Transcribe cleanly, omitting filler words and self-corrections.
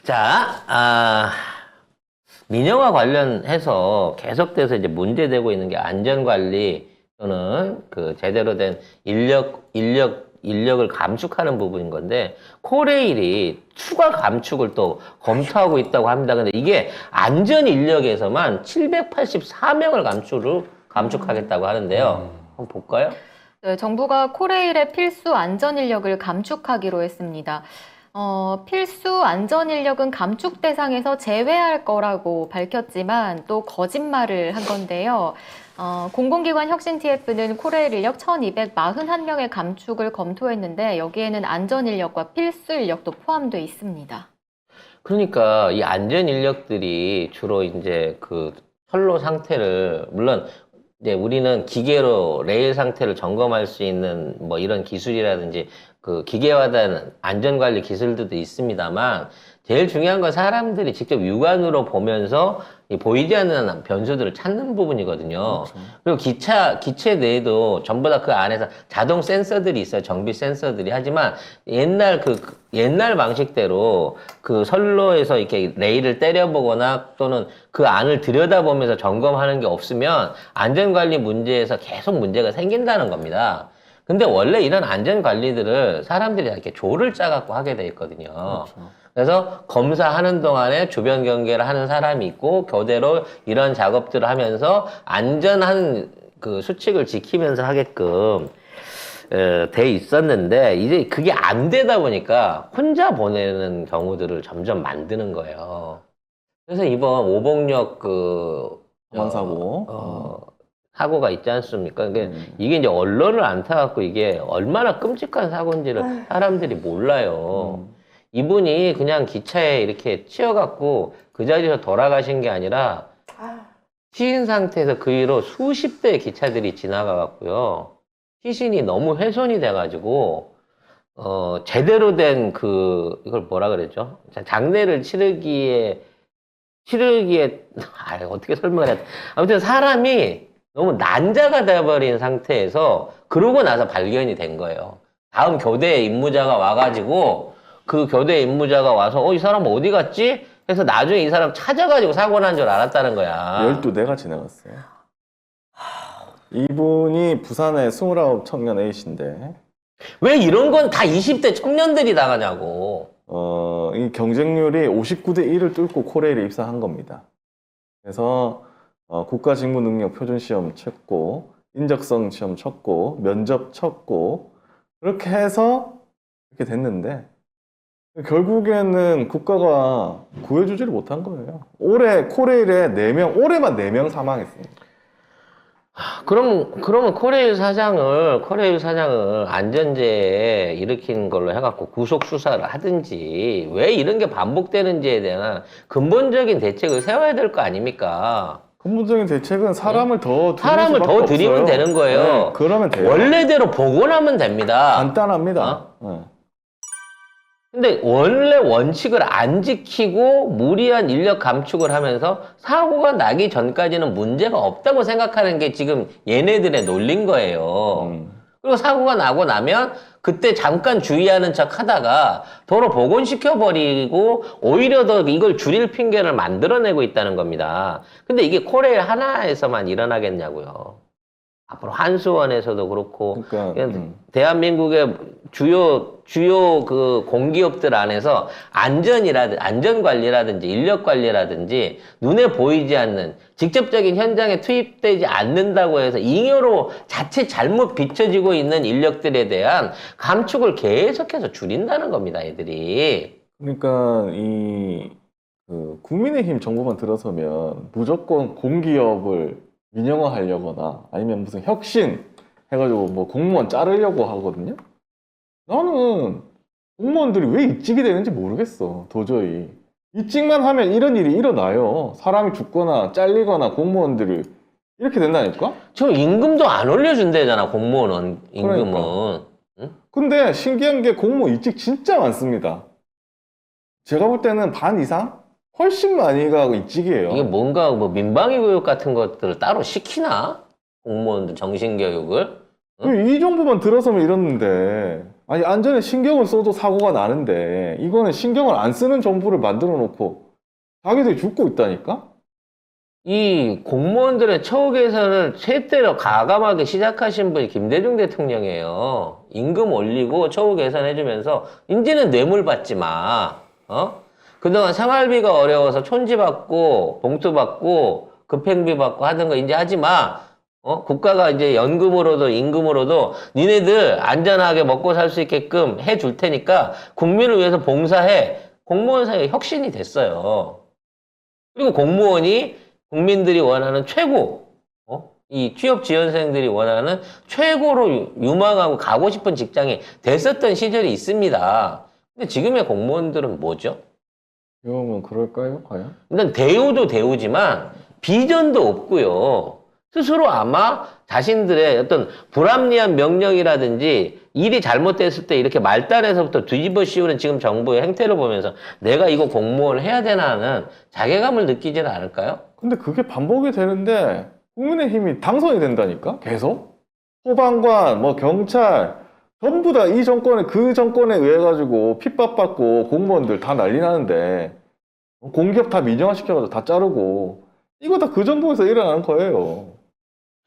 자, 민영화 관련해서 계속돼서 이제 문제되고 있는 게 안전관리 또는 그 제대로 된 인력을 감축하는 부분인 건데, 코레일이 추가 감축을 또 검토하고 있다고 합니다. 근데 이게 안전 인력에서만 784명을 감축하겠다고 하는데요. 한번 볼까요? 네, 정부가 코레일의 필수 안전 인력을 감축하기로 했습니다. 필수 안전 인력은 감축 대상에서 제외할 거라고 밝혔지만 또 거짓말을 한 건데요. 공공기관 혁신 TF는 코레일 인력 1241명의 감축을 검토했는데 여기에는 안전 인력과 필수 인력도 포함되어 있습니다. 그러니까 이 안전 인력들이 주로 이제 그 선로 상태를, 물론 이제 우리는 기계로 레일 상태를 점검할 수 있는 뭐 이런 기술이라든지 그 기계화된 안전관리 기술들도 있습니다만, 제일 중요한 건 사람들이 직접 육안으로 보면서 이 보이지 않는 변수들을 찾는 부분이거든요. 그렇죠. 그리고 기체 내에도 전부 다 그 안에서 자동 센서들이 있어요. 정비 센서들이. 하지만 옛날 방식대로 그 선로에서 이렇게 레일을 때려보거나 또는 그 안을 들여다보면서 점검하는 게 없으면 안전관리 문제에서 계속 문제가 생긴다는 겁니다. 근데 원래 이런 안전관리들을 사람들이 이렇게 조를 짜갖고 하게 돼 있거든요. 그렇죠. 그래서 검사하는 동안에 주변 경계를 하는 사람이 있고 교대로 이런 작업들을 하면서 안전한 그 수칙을 지키면서 하게끔 돼 있었는데, 이제 그게 안 되다 보니까 혼자 보내는 경우들을 점점 만드는 거예요. 그래서 이번 오봉역 사고. 사고가 있지 않습니까? 이게 이제 언론을 안 타갖고 이게 얼마나 끔찍한 사고인지를 사람들이 몰라요. 이분이 그냥 기차에 이렇게 치여갖고 그 자리에서 돌아가신 게 아니라 시신 상태에서 그 위로 수십 대의 기차들이 지나가갖고요. 시신이 너무 훼손이 돼가지고 제대로 된 이걸 뭐라 그랬죠? 장례를 치르기에 어떻게 설명을 해야 돼? 아무튼 사람이 너무 난자가 돼버린 상태에서 그러고 나서 발견이 된 거예요. 다음 교대 임무자가 와가지고 그 교대 임무자가 와서 이 사람 어디 갔지? 해서 나중에 이 사람 찾아가지고 사고 난 줄 알았다는 거야. 12대가 지나갔어요. 이분이 부산의 29 청년 A씨인데, 왜 이런 건 다 20대 청년들이 나가냐고. 이 경쟁률이 59대 1을 뚫고 코레일에 입사한 겁니다. 그래서 국가직무능력 표준시험 쳤고, 인적성 시험 쳤고, 면접 쳤고, 그렇게 해서 이렇게 됐는데, 결국에는 국가가 구해주지를 못한 거예요. 올해 코레일에 4명, 올해만 4명 사망했습니다. 그러면 코레일 사장을 안전재해 일으킨 걸로 해갖고 구속 수사를 하든지, 왜 이런 게 반복되는지에 대한 근본적인 대책을 세워야 될 거 아닙니까? 근본적인 대책은 사람을 더 들이면 되는 거예요. 네, 그러면 돼요. 원래대로 복원하면 됩니다. 간단합니다. 네. 근데 원래 원칙을 안 지키고 무리한 인력 감축을 하면서 사고가 나기 전까지는 문제가 없다고 생각하는 게 지금 얘네들의 논리인 거예요. 그리고 사고가 나고 나면 그때 잠깐 주의하는 척 하다가 도로 복원시켜버리고 오히려 더 이걸 줄일 핑계를 만들어내고 있다는 겁니다. 근데 이게 코레일 하나에서만 일어나겠냐고요. 앞으로 한수원에서도 그렇고, 대한민국의 주요 그 공기업들 안에서 안전관리라든지 인력관리라든지 눈에 보이지 않는 직접적인 현장에 투입되지 않는다고 해서 잉여로 자칫 잘못 비춰지고 있는 인력들에 대한 감축을 계속해서 줄인다는 겁니다, 애들이. 그러니까 국민의힘 정부만 들어서면 무조건 공기업을 민영화하려거나 아니면 무슨 혁신 해가지고 뭐 공무원 자르려고 하거든요. 나는 공무원들이 왜 이직이 되는지 모르겠어. 도저히 이직만 하면 이런 일이 일어나요. 사람이 죽거나 잘리거나 공무원들이 이렇게 된다니까. 저 임금도 안 올려준대잖아, 공무원 임금은. 그러니까. 응? 근데 신기한 게 공무원 이직 진짜 많습니다. 제가 볼 때는 반 이상? 훨씬 많이 가고 이직이에요. 이게 뭔가 뭐 민방위 교육 같은 것들을 따로 시키나? 공무원들 정신교육을? 이 정부만 들어서면 이렇는데 아니, 안전에 신경을 써도 사고가 나는데, 이거는 신경을 안 쓰는 정부를 만들어 놓고, 자기들이 죽고 있다니까? 이 공무원들의 처우 개선을 최대로 가감하게 시작하신 분이 김대중 대통령이에요. 임금 올리고 처우 개선해주면서 이제는 뇌물 받지 마. 그동안 생활비가 어려워서 촌지 받고 봉투 받고 급행비 받고 하던 거 이제 하지 마. 국가가 이제 연금으로도 임금으로도 니네들 안전하게 먹고 살 수 있게끔 해줄 테니까 국민을 위해서 봉사해. 공무원 사회가 혁신이 됐어요. 그리고 공무원이 국민들이 원하는 최고, 이 취업 지원생들이 원하는 최고로 유망하고 가고 싶은 직장이 됐었던 시절이 있습니다. 근데 지금의 공무원들은 뭐죠? 그러면 그럴까요, 과연? 일단 대우도 대우지만 비전도 없고요. 스스로 아마 자신들의 어떤 불합리한 명령이라든지 일이 잘못됐을 때 이렇게 말단에서부터 뒤집어 씌우는 지금 정부의 행태를 보면서 내가 이거 공무원을 해야 되나 하는 자괴감을 느끼지는 않을까요? 근데 그게 반복이 되는데, 국민의힘이 당선이 된다니까? 계속? 소방관, 뭐 경찰, 전부 다 이 정권에, 그 정권에 의해 가지고 핍박받고 공무원들 다 난리 나는데, 공기업 다 민영화 시켜가지고 다 자르고, 이거 다 그 정부에서 일어나는 거예요.